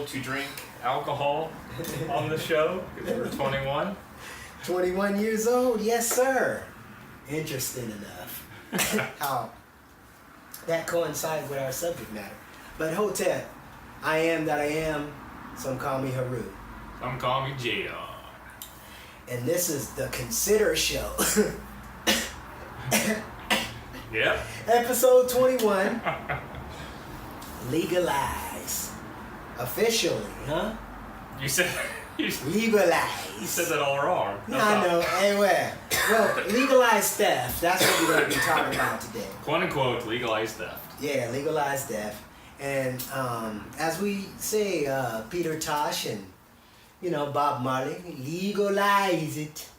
able to drink alcohol on the show because we're 21. 21 years old, yes sir. Interesting enough how that coincides with our subject matter. But Hotep, I am that I am. Some call me Haru. Some call me Jadon. And this is the Konsider Show. Yep. Episode 21. Legalized. Officially, huh? You said Legalized. You said that all wrong. I know. Anyway, well, legalized theft. That's what we're going to be talking about today. Quote unquote legalized theft. Yeah, legalized theft. And as we say, Peter Tosh and Bob Marley, legalize it.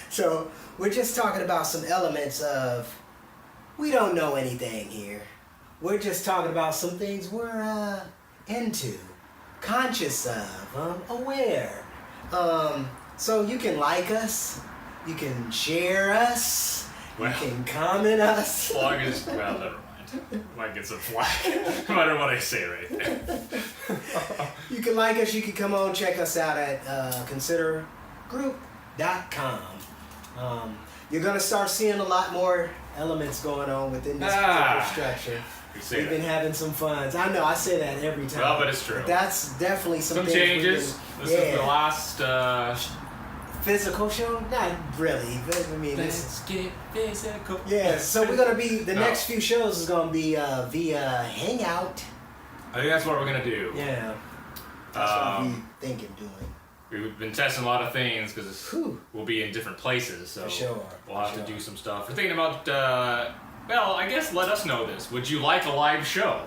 So we're just talking about some elements of, we don't know anything here. We're just talking about some things we're into, conscious of, aware. So you can like us, you can share us, you can comment us. Well, never mind. Might get some flack no matter what I say right there. You can like us, you can come on, check us out at considergroup.com. You're going to start seeing a lot more elements going on within this particular structure. We've been having some fun. I know, I say that every time. Well, but it's true. But that's definitely some changes. This is the last physical show? Not really. I mean, let's get physical. Yeah, so we're going to be, the next few shows is going to be via Hangout. I think that's what we're going to do. Yeah. That's what we thinking doing. We've been testing a lot of things because we'll be in different places, so we'll have to do some stuff. We're thinking about, well, I guess let us know this. Would you like a live show?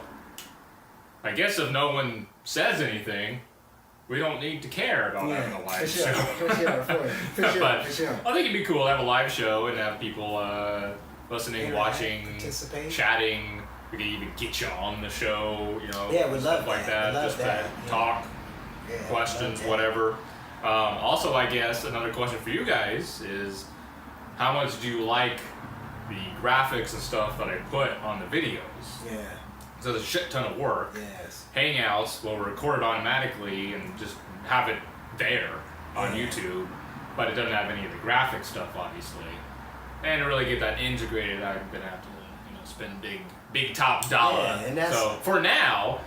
I guess if no one says anything, we don't need to care about having a live show. For sure. I think it'd be cool to have a live show and have people listening, watching, chatting. We could even get you on the show, Yeah, we'd love stuff like that. that. Just that talk, questions, whatever. Also, I guess another question for you guys is, how much do you like the graphics and stuff that I put on the videos? Yeah. So there's a shit ton of work. Yes. Hangouts will record it automatically and just have it there on YouTube, but it doesn't have any of the graphic stuff, obviously. And to really get that integrated, I'm gonna have to, spend big top dollar. Yeah, so for now,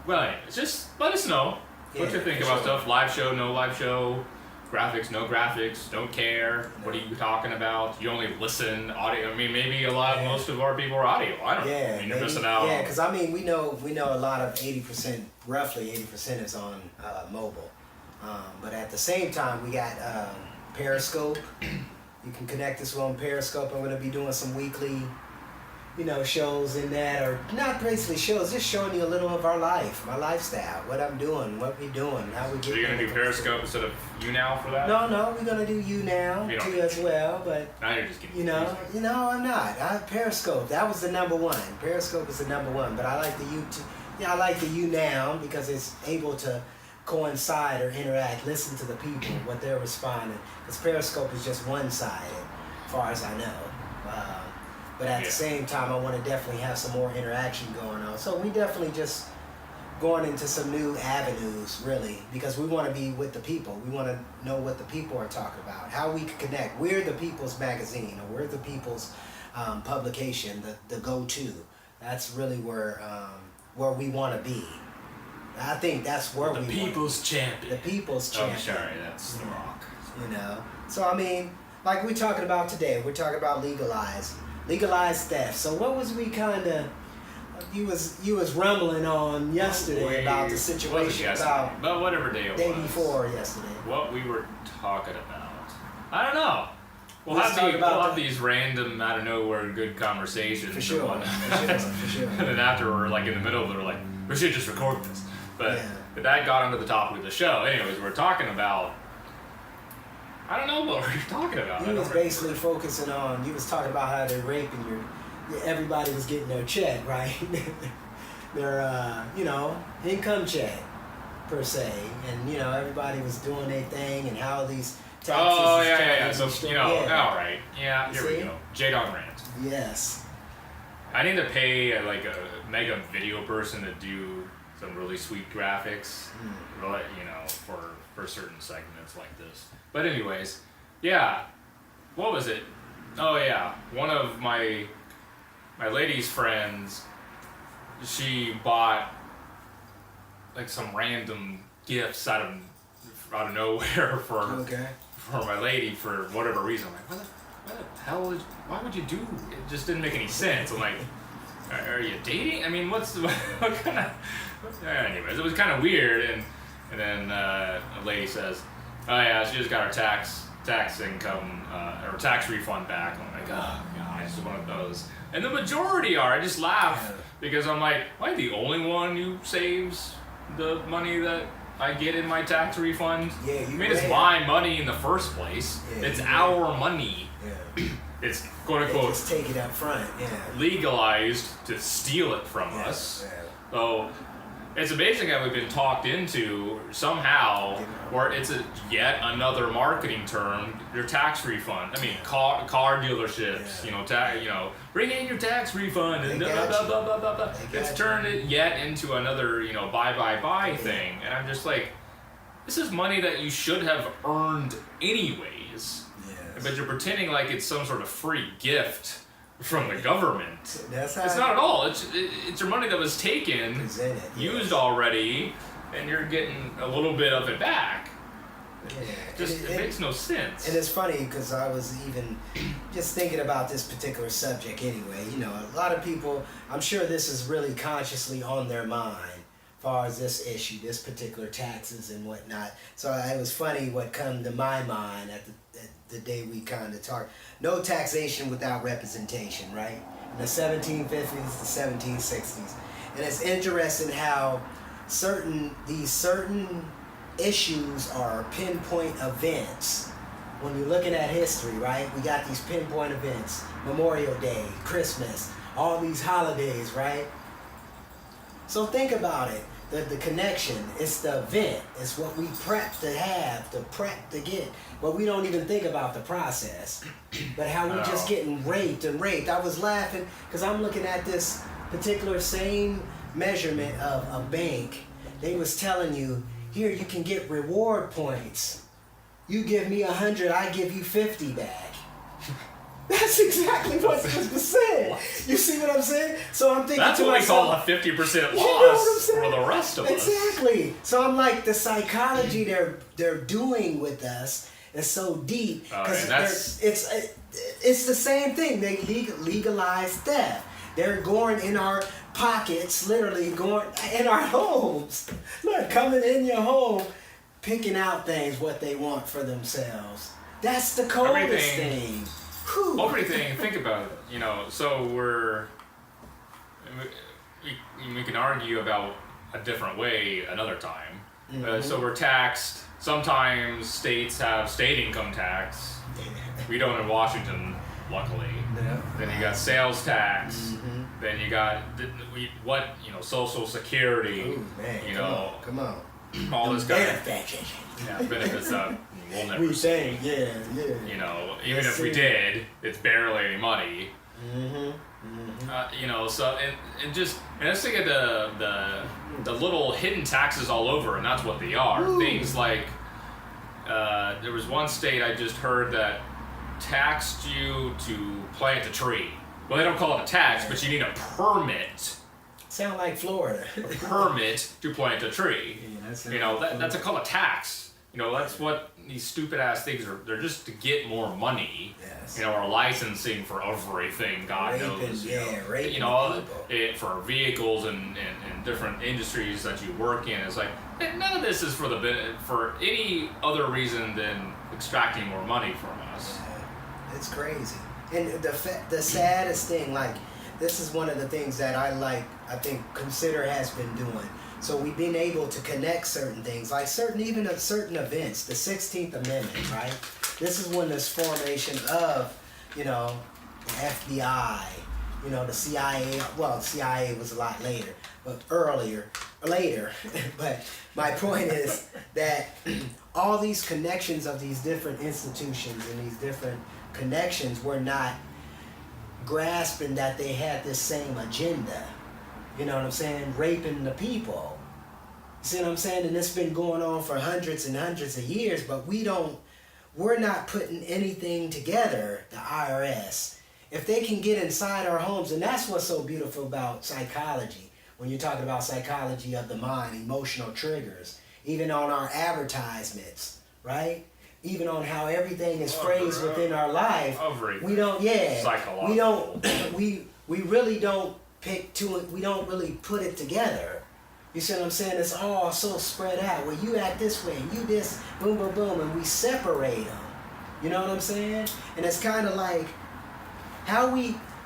well, just let us know what you think about stuff. Live show, no live show. Graphics, no graphics, don't care. What are you talking about? You only listen audio. I mean, maybe most of our people are audio. I don't know. I mean, you're missing out. Yeah, because we know a lot of 80%, roughly 80% is on mobile. But at the same time, we got Periscope. You can connect us on Periscope. I'm going to be doing some weekly, shows in that, or not basically shows, just showing you a little of our life, my lifestyle, what I'm doing, what we doing, how we get. So you're gonna do Periscope instead of YouNow for that? No, we're gonna do YouNow too as well, but now you're just getting I'm not. Periscope, that was the number one. Periscope is the number one, but I like the YouTube. Yeah, I like the YouNow because it's able to coincide or interact, listen to the people, what they're responding. Because Periscope is just one-sided, as far as I know. But at the same time, I want to definitely have some more interaction going on. So we definitely just going into some new avenues, really, because we want to be with the people. We want to know what the people are talking about, how we can connect. We're the people's magazine, or we're the people's publication, the go-to. That's really where we want to be. I think that's where the people's champion. The people's champion. Oh, sorry, that's The Rock. So I mean, like we're talking about today, we're talking about legalized theft. So what was we kind of, you was rumbling on yesterday about the situation about whatever day it was. Day before yesterday. What we were talking about. I don't know. We'll have these random, out of nowhere, good conversations. For sure. For sure. And then after we're like in the middle of it, we're like, we should just record this. But that got onto the topic of the show. Anyways, we're talking about, I don't know what we're talking about. You was basically focusing on, you was talking about how they're raping everybody was getting their check, right? Their, income check, per se. And, everybody was doing their thing and how these taxes. Oh, yeah. So, all right. Yeah, here we go. Jadon rant. Yes. I need to pay a mega video person to do some really sweet graphics, really, you know, for certain segments like this. But anyways, yeah, what was it? Oh yeah, one of my lady's friends, she bought like some random gifts out of nowhere for my lady for whatever reason. I'm like, what the hell? Why would you do? It just didn't make any sense. I'm like, are you dating? I mean, what kind of? Anyways, it was kind of weird, and then a lady says, oh yeah, she just got her tax income or tax refund back. I'm like, oh god, it's one of those. And the majority are. I just laugh because I'm like, am I the only one who saves the money that I get in my tax refund? Yeah, I mean, it's my money in the first place. Yeah, it's our money. Yeah. It's quote unquote just take it up front. Yeah. Legalized to steal it from us. Yeah. So it's amazing how we've been talked into somehow, where it's yet another marketing term. Your tax refund. I mean, car dealerships. Bring in your tax refund and blah blah blah blah blah blah. It's turned it yet into another buy thing, and I'm just like, this is money that you should have earned anyways. Yes. But you're pretending like it's some sort of free gift from the government. It's not at all. It's your money that was taken, used already, and you're getting a little bit of it back. Yeah. It makes no sense. And it's funny because I was even just thinking about this particular subject anyway. A lot of people, I'm sure this is really consciously on their mind as far as this issue, this particular taxes and whatnot. So it was funny what come to my mind at the day we kind of talked. No taxation without representation, right? In the 1750s, the 1760s. And it's interesting how certain issues are pinpoint events. When you're looking at history, right? We got these pinpoint events. Memorial Day, Christmas, all these holidays, right? So think about it. The connection, it's the event. It's what we prep to have, to get. But we don't even think about the process. But how we just getting raped. I was laughing because I'm looking at this particular same measurement of a bank. They was telling you, here you can get reward points. You give me 100, I give you 50 back. That's exactly what was said. You see what I'm saying? So I'm thinking that's to myself, that's what we call a 50% loss for the rest of us. Exactly. So I'm like, the psychology they're doing with us is so deep because it's the same thing. They legalize theft. They're going in our pockets, literally going in our homes. Look, coming in your home, picking out things what they want for themselves. That's the coldest thing. Everything, think about it, so we can argue about a different way another time. Mm-hmm. So we're taxed, sometimes states have state income tax. We don't in Washington, luckily. No. Then you got sales tax. Mm-hmm. Then you got Social Security. Ooh, man, come on. All this kind of benefits that we'll never see. Yeah. Even if we did, it's barely any money. Mm-hmm. Mm-hmm. So and let's think of the little hidden taxes all over, and that's what they are. Ooh. Things like there was one state I just heard that taxed you to plant a tree. Well, they don't call it a tax, but you need a permit. Sound like Florida. A permit to plant a tree. Yeah, that's called a tax. That's what these stupid ass things are. They're just to get more money. Yes. Or licensing for everything. God knows. For vehicles and different industries that you work in. It's like none of this is for any other reason than extracting more money from us. Yeah. It's crazy. And the saddest thing, like, this is one of the things that I think Konsider has been doing. So we've been able to connect certain things, like certain events, the 16th Amendment, right? This is when this formation of, the FBI, the CIA, well, the CIA was a lot later, but later. But my point is that all these connections of these different institutions and these different connections were not grasping that they had this same agenda. You know what I'm saying? Raping the people. see what I'm saying? And it's been going on for hundreds and hundreds of years, but we're not putting anything together, the IRS. If they can get inside our homes, and that's what's so beautiful about psychology, when you're talking about psychology of the mind, emotional triggers, even on our advertisements, right? Even on how everything is phrased within our life, we don't, we really don't we don't really put it together. You see what I'm saying? It's all so spread out. Well, you act this way, you this, boom, boom, boom, and we separate them. You know what I'm saying? And it's kind of like,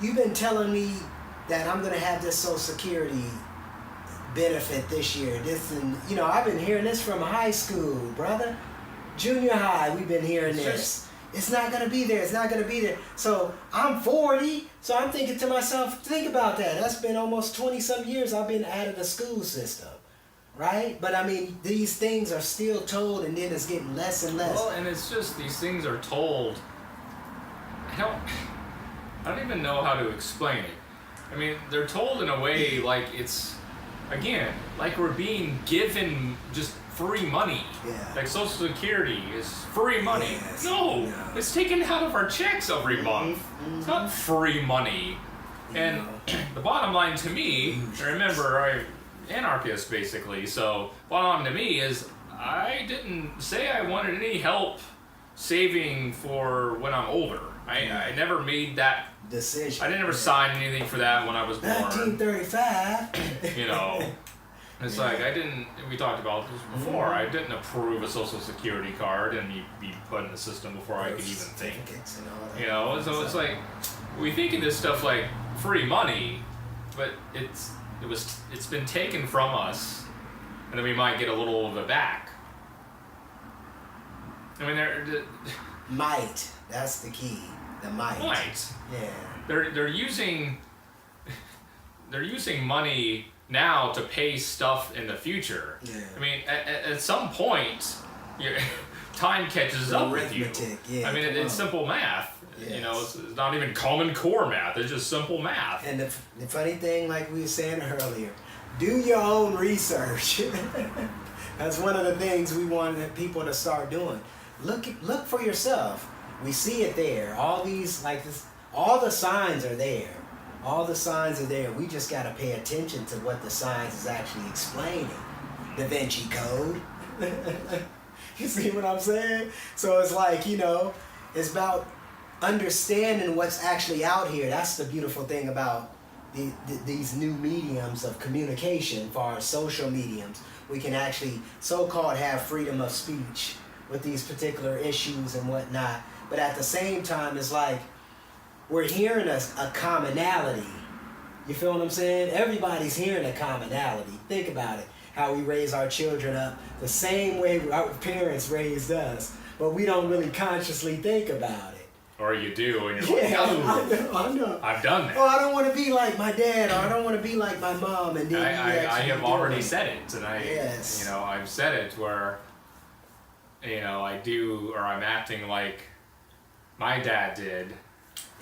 you've been telling me that I'm going to have this Social Security benefit this year. And I've been hearing this from high school, brother. Junior high, we've been hearing this. It's not going to be there. It's not going to be there. So I'm 40, so I'm thinking to myself, think about that. That's been almost 20-some years I've been out of the school system, right? But I mean, these things are still told, and then it's getting less and less. Well, and it's just these things are told. I don't even know how to explain it. I mean, they're told in a way like it's, again, like we're being given just free money. Yeah. Like Social Security is free money. Yes. No, it's taken out of our checks every month. Mm-hmm. It's not free money. And the bottom line to me, remember, I'm anarchist basically, so bottom line to me is I didn't say I wanted any help saving for when I'm older. I never made that decision. I never signed anything for that when I was born. 1935. It's like we talked about this before, I didn't approve a Social Security card and be put in the system before I could even think. So it's like, we think of this stuff like free money, but it's been taken from us, and then we might get a little of it back. I mean, might. That's the key. The might. Might. Yeah. They're using money now to pay stuff in the future. Yeah. I mean, at some point, time catches up with you. Yeah, I mean, it's simple math. Yes. It's not even common core math. It's just simple math. And the funny thing, like we were saying earlier, do your own research. That's one of the things we want people to start doing. Look for yourself. We see it there. All the signs are there. All the signs are there. We just got to pay attention to what the signs is actually explaining. Da Vinci Code. You see what I'm saying? So it's like, it's about understanding what's actually out here. That's the beautiful thing about these new mediums of communication, for our social mediums. We can actually so-called have freedom of speech with these particular issues and whatnot. But at the same time, it's like we're hearing a commonality. You feel what I'm saying? Everybody's hearing a commonality. Think about it. How we raise our children up the same way our parents raised us. But we don't really consciously think about it. Or you do, and you're like, I know. I've done that. Oh, I don't want to be like my dad, or I don't want to be like my mom. And then I have already said it, and yes. I've said it where, I do, or I'm acting like my dad did.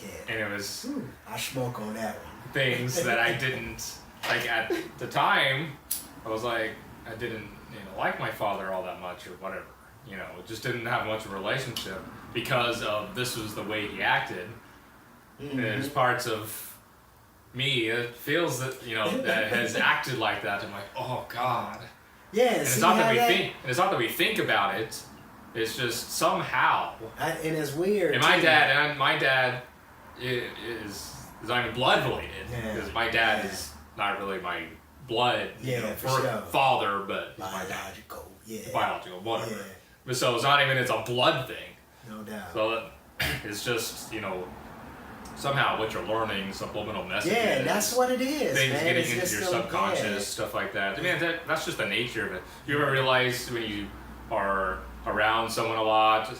Yeah. And it was I smoke on that one. Things that I didn't like at the time. I was like, I didn't like my father all that much or whatever. Just didn't have much of a relationship because of this was the way he acted. Mm-hmm. And there's parts of me that feels that that has acted like that. I'm like, oh God. Yeah. And it's not that we think. And it's not that we think about it. It's just somehow. And it's weird. And my dad is not even blood related, because my dad is not really my blood father, but biological, biological, whatever. Yeah. But so it's not even a blood thing. No doubt. So it's just somehow what you're learning, subliminal messages. Yeah, that's what it is. Things man. getting it's into your subconscious, stuff like that. I mean, that's just the nature of it. You ever realize when you are around someone a lot,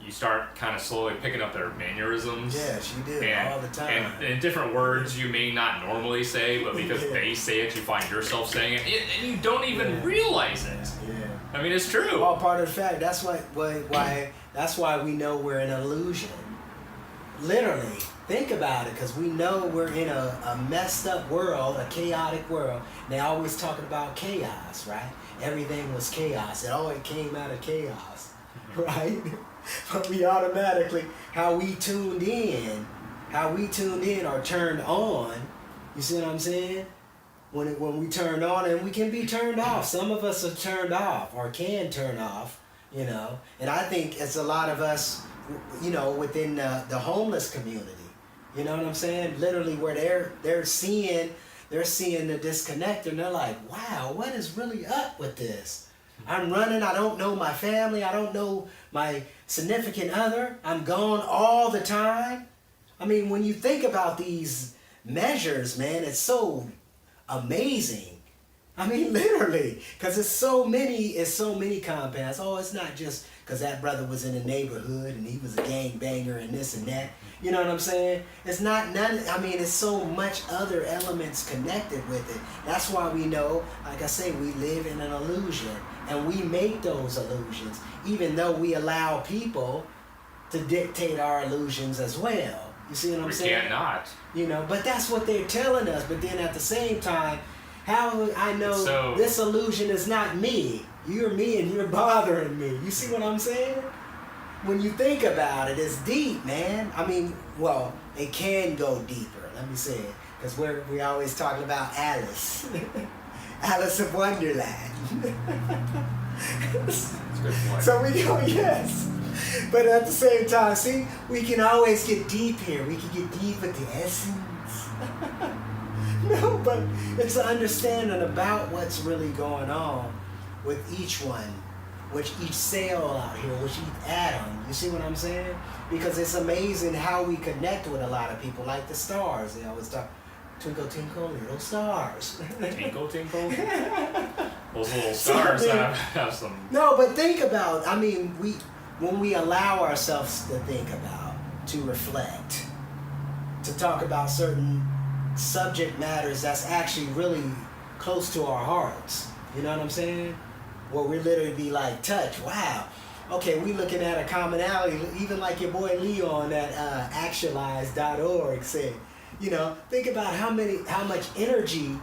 you start kind of slowly picking up their mannerisms. Yes, you do, all the time. And in different words you may not normally say, but because they say it, you find yourself saying it, and you don't even realize it. Yeah. I mean, it's true. All part of the fact. That's why we know we're in an illusion. Literally, think about it, because we know we're in a messed up world, a chaotic world. They always talking about chaos, right? everything was chaos. It always came out of chaos, right? But we automatically, how we tuned in or turned on, you see what I'm saying? When we turned on, and we can be turned off. Some of us are turned off or can turn off, you know. And I think it's a lot of us, you know, within the homeless community. You know what I'm saying? Literally where they're seeing the disconnect, and they're like, wow, what is really up with this? I'm running, I don't know my family, I don't know my significant other, I'm gone all the time. I mean, when you think about these measures, man, it's so amazing. I mean, literally, because it's so many compounds. Oh, it's not just because that brother was in the neighborhood and he was a gangbanger and this and that. You know what I'm saying? It's not none. I mean, it's so much other elements connected with it. That's why we know, like I say, we live in an illusion, and we make those illusions, even though we allow people to dictate our illusions as well. You see what I'm saying? We can't not. You know, but that's what they're telling us. But then at the same time, how I know this illusion is not me. You're me and you're bothering me. You see what I'm saying? When you think about it, it's deep, man. I mean, well, it can go deeper. Let me say it. Because we always talking about Alice. Alice of Wonderland. That's a good point. So we go, yes. But at the same time, see, we can always get deep here. We can get deep with the essence. No, but it's an understanding about what's really going on with each one, with each cell out here, with each atom. You see what I'm saying? Because it's amazing how we connect with a lot of people, like the stars. They always talk, twinkle, twinkle, little stars. Tinkle, tinkle? Those little stars have some... No, but think about, I mean, when we allow ourselves to think about, to reflect, to talk about certain subject matters that's actually really close to our hearts. You know what I'm saying? Where we literally be like, touch, wow. Okay, we looking at a commonality, even like your boy Leon at actualized.org said. You know, think about how much energy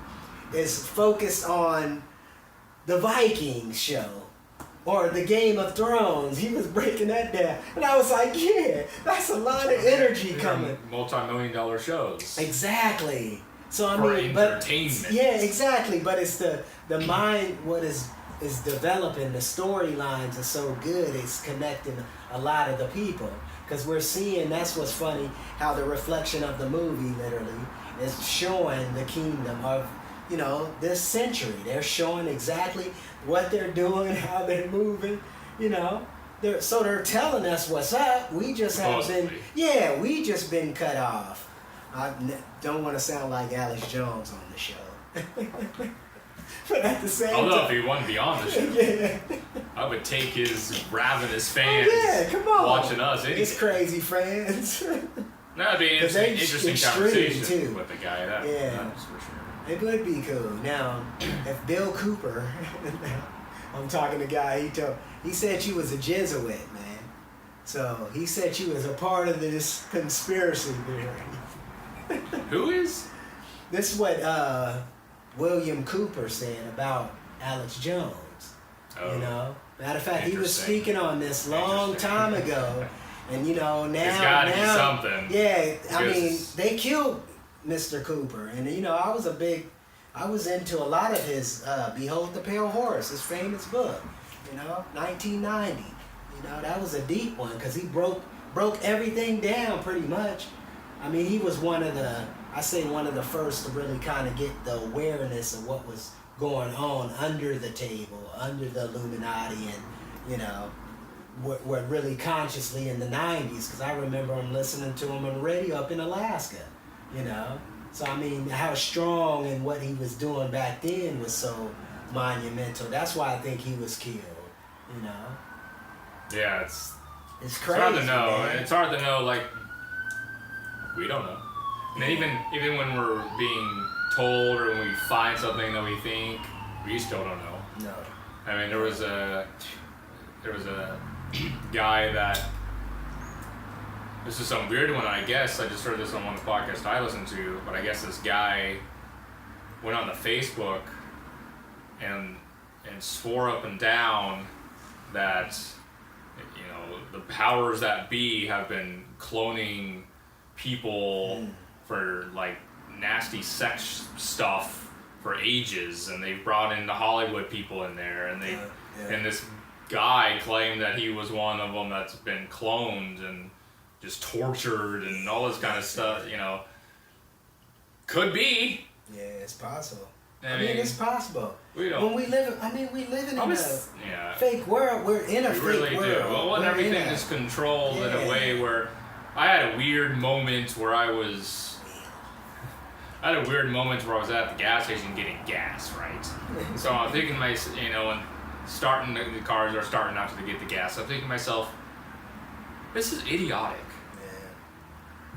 is focused on the Vikings show or the Game of Thrones. He was breaking that down. And I was like, yeah, that's a lot of energy coming. Multi-million-dollar shows. Exactly. So I for mean, entertainment. But yeah, exactly. But it's the mind, what is developing, the storylines are so good, it's connecting a lot of the people. Because we're seeing, that's what's funny, how the reflection of the movie literally is showing the kingdom of, you know, this century. They're showing exactly what they're doing, how they're moving, you know. They're telling us what's up. We just have we just been cut off. I don't want to sound like Alex Jones on the show. But at the same time... Although if he wanted to be on the show, yeah. I would take his ravenous fans come on. watching us. His crazy fans. That'd be an interesting conversation too. With the guy. That's for sure. It would be cool. Now, if Bill Cooper, I'm talking to a guy, he said you was a Jesuit, man. So he said you was a part of this conspiracy theory. Who is? This is what William Cooper said about Alex Jones. Oh, you know? Matter of fact, he was speaking on this long time ago. And you know, now... It's gotta be something. Yeah, I mean, they killed Mr. Cooper. And you know, I was into a lot of his Behold the Pale Horse, his famous book. You know, 1990. You know, that was a deep one because he broke everything down pretty much. I mean, he was one of the first to really kind of get the awareness of what was going on under the table, under the Illuminati, and, you know, what really consciously in the 90s, because I remember him listening to him on the radio up in Alaska, you know. So, I mean, how strong and what he was doing back then was so monumental. That's why I think he was killed, you know. Yeah, it's crazy. It's hard to know. Man. It's hard to know, like, we don't know. And even when we're being told or when we find something that we think, we still don't know. No. I mean, there was a guy that, this is some weird one, I guess. I just heard this on one of the podcasts I listened to, but I guess this guy went on the Facebook and and swore up and down that, you know, the powers that be have been cloning people for like nasty sex stuff for ages, and they've brought in the Hollywood people in there, and and this guy claimed that he was one of them that's been cloned and just tortured and all this kind of stuff, you know. Could be. Yeah, it's possible. I mean, it's possible. We don't. We live in a fake world. We're in a fake really world. Do. Well, when everything is controlled in a way where I had a weird moment where I was at the gas station getting gas, right? So I'm thinking you know, and the cars are starting out to get the gas. I'm thinking to myself, this is idiotic.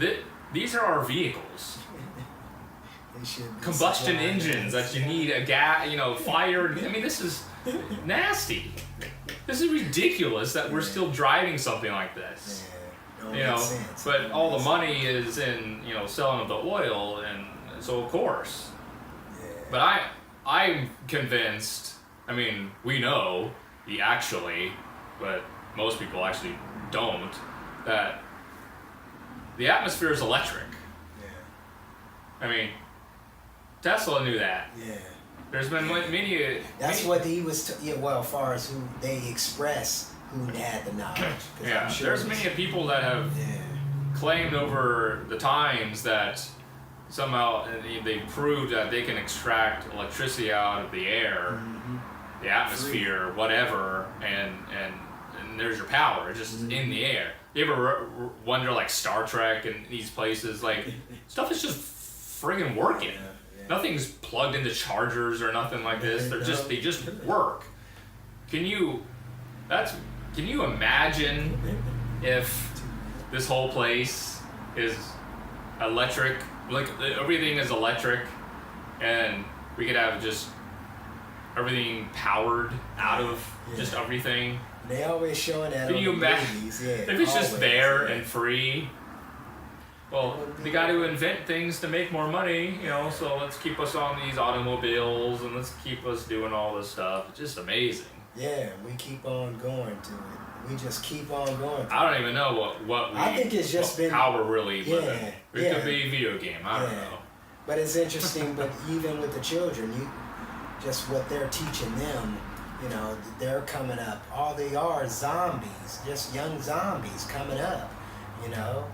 Yeah. These are our vehicles. Combustion engines that you need a gas, you know, fire. I mean, this is nasty. This is ridiculous that we're still driving something like this. Yeah, you know, but all the money is in, you know, selling of the oil, and so of course. Yeah. But I'm convinced. I mean, we know but most people actually don't, that the atmosphere is electric. Yeah. I mean, Tesla knew that. Yeah. There's been many. That's what he was. Well, as far as who they express, who had the knowledge. Yeah. Sure there's many people that have claimed over the times that somehow they proved that they can extract electricity out of the air, the atmosphere, whatever, and there's your power. It's just in the air. You ever wonder, like Star Trek and these places, like stuff is just friggin' working. Yeah. Nothing's plugged into chargers or nothing like this. They just work. Can you imagine if this whole place is electric, like everything is electric, and we could have just everything powered out of just everything? They always showing that. Can you imagine if it's just there and free? Well, they got to invent things to make more money, you know, so let's keep us on these automobiles and let's keep us doing all this stuff. It's just amazing. Yeah, we keep on going to it. We just keep on going. I don't even know I think it's just been how we're really living. It could be a video game. I don't know. But it's interesting. But even with the children, just what they're teaching them, you know, they're coming up. All they are is zombies, just young zombies coming up, you know.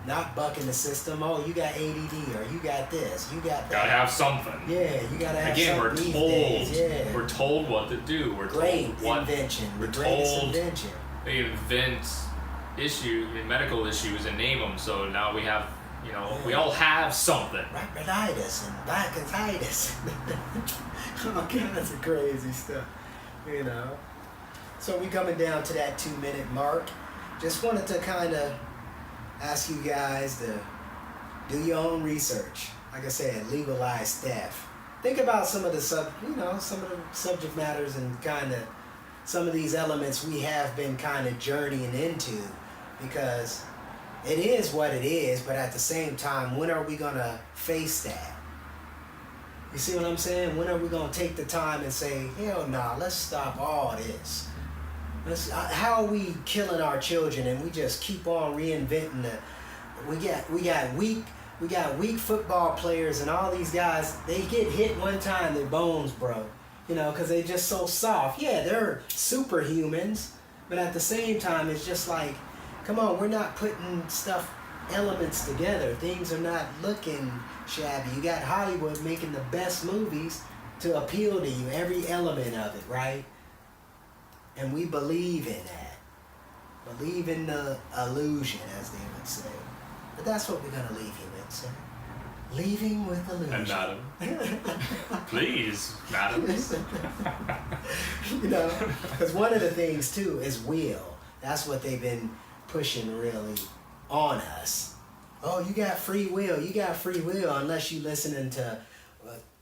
Not bucking the system. Oh, you got ADD, or you got this, you got that. Gotta have something. Yeah, you gotta have something. Again, we're told what to do. We're told what invention. We're told they invent medical issues and name them. So now we have, you know, we all have something. Rhinitis and bronchitis. All kinds of crazy stuff, you know. So we coming down to that 2-minute mark. Just wanted to kind of ask you guys to do your own research. Like I said, legalized theft. Think about some of the subject matters and kind of some of these elements we have been kind of journeying into, because it is what it is, but at the same time, when are we gonna face that? You see what I'm saying? When are we gonna take the time and say, hell nah, let's stop all this? How are we killing our children, and we just keep on reinventing we got weak football players, and all these guys, they get hit one time, their bones broke, you know, because they're just so soft. Yeah, they're superhumans, but at the same time, it's just like, come on, we're not putting elements together. Things are not looking shabby. You got Hollywood making the best movies to appeal to you, every element of it, right? And we believe in that. Believe in the illusion, as they would say. But that's what we're going to leave you with, sir. Leaving with illusion. And madam. Please, madam. You know, because one of the things, too, is will. That's what they've been pushing really on us. Oh, you got free will. You got free will unless you listening to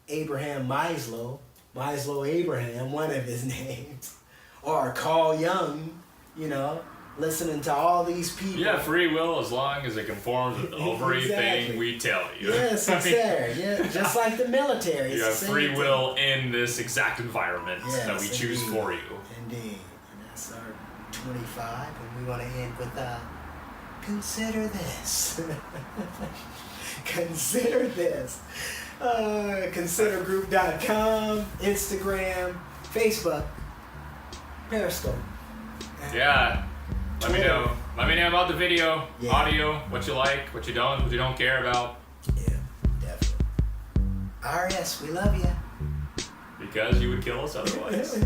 Abraham Maslow. Maslow Abraham, one of his names. Or Carl Jung, you know. listening to all these people. Yeah, free will as long as it conforms with everything we tell you. Yes, it's there. Yeah, just like the military. You have free will in this exact environment that we choose for you. Indeed. And that's our 25, and we want to end with consider this. Consider this. Considergroup.com, Instagram, Facebook, Periscope. Yeah. Let me know. Let me know about the video, audio, what you like, what you don't care about. Yeah, definitely. RS, we love you. Because you would kill us otherwise.